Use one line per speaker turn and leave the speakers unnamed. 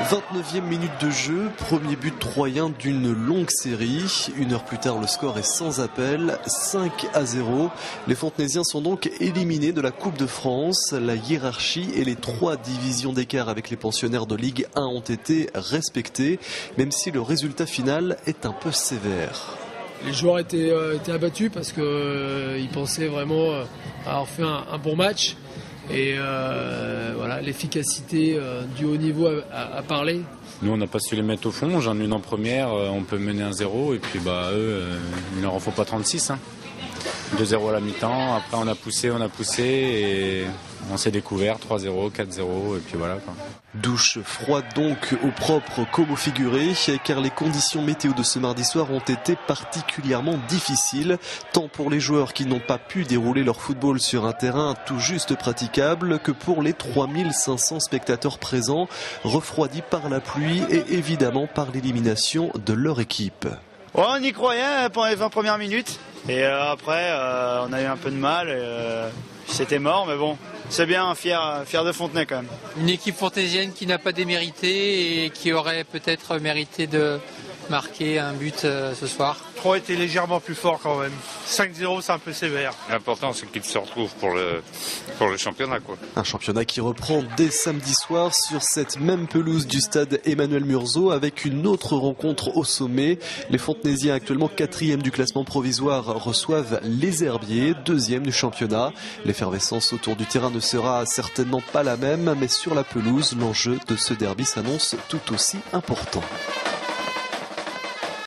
29e minute de jeu, premier but troyen d'une longue série. Une heure plus tard, le score est sans appel, 5-0. Les Fontenaisiens sont donc éliminés de la Coupe de France. La hiérarchie et les 3 divisions d'écart avec les pensionnaires de Ligue 1 ont été respectées, même si le résultat final est un peu sévère.
Les joueurs étaient abattus parce qu'ils pensaient vraiment avoir fait un bon match. Et voilà, l'efficacité du haut niveau a parlé.
Nous, on n'a pas su les mettre au fond. J'en ai une en première, on peut mener 1-0. Et puis eux, il leur en faut pas 36. 2-0 à la mi-temps. Après, on a poussé et on s'est découvert. 3-0, 4-0. Et puis voilà, quoi.
Douche froide donc au propre comme au figuré, car les conditions météo de ce mardi soir ont été particulièrement difficiles, tant pour les joueurs qui n'ont pas pu dérouler leur football sur un terrain tout juste praticable, que pour les 3500 spectateurs présents, refroidis par la pluie et évidemment par l'élimination de leur équipe.
Ouais, on y croyait pendant les 20 premières minutes, et après on a eu un peu de mal, c'était mort, mais bon. C'est bien, fier de Fontenay quand même.
Une équipe fontaisienne qui n'a pas démérité et qui aurait peut-être mérité de marquer un but ce soir.
3 était légèrement plus fort quand même. 5-0, c'est un peu sévère.
L'important, c'est qu'ils se retrouvent pour le championnat, quoi.
Un championnat qui reprend dès samedi soir sur cette même pelouse du stade Emmanuel Murzeau avec une autre rencontre au sommet. Les Fontenaisiens, actuellement 4e du classement provisoire, reçoivent les Herbiers, 2e du championnat. L'effervescence autour du terrain ne sera certainement pas la même, mais sur la pelouse, l'enjeu de ce derby s'annonce tout aussi important.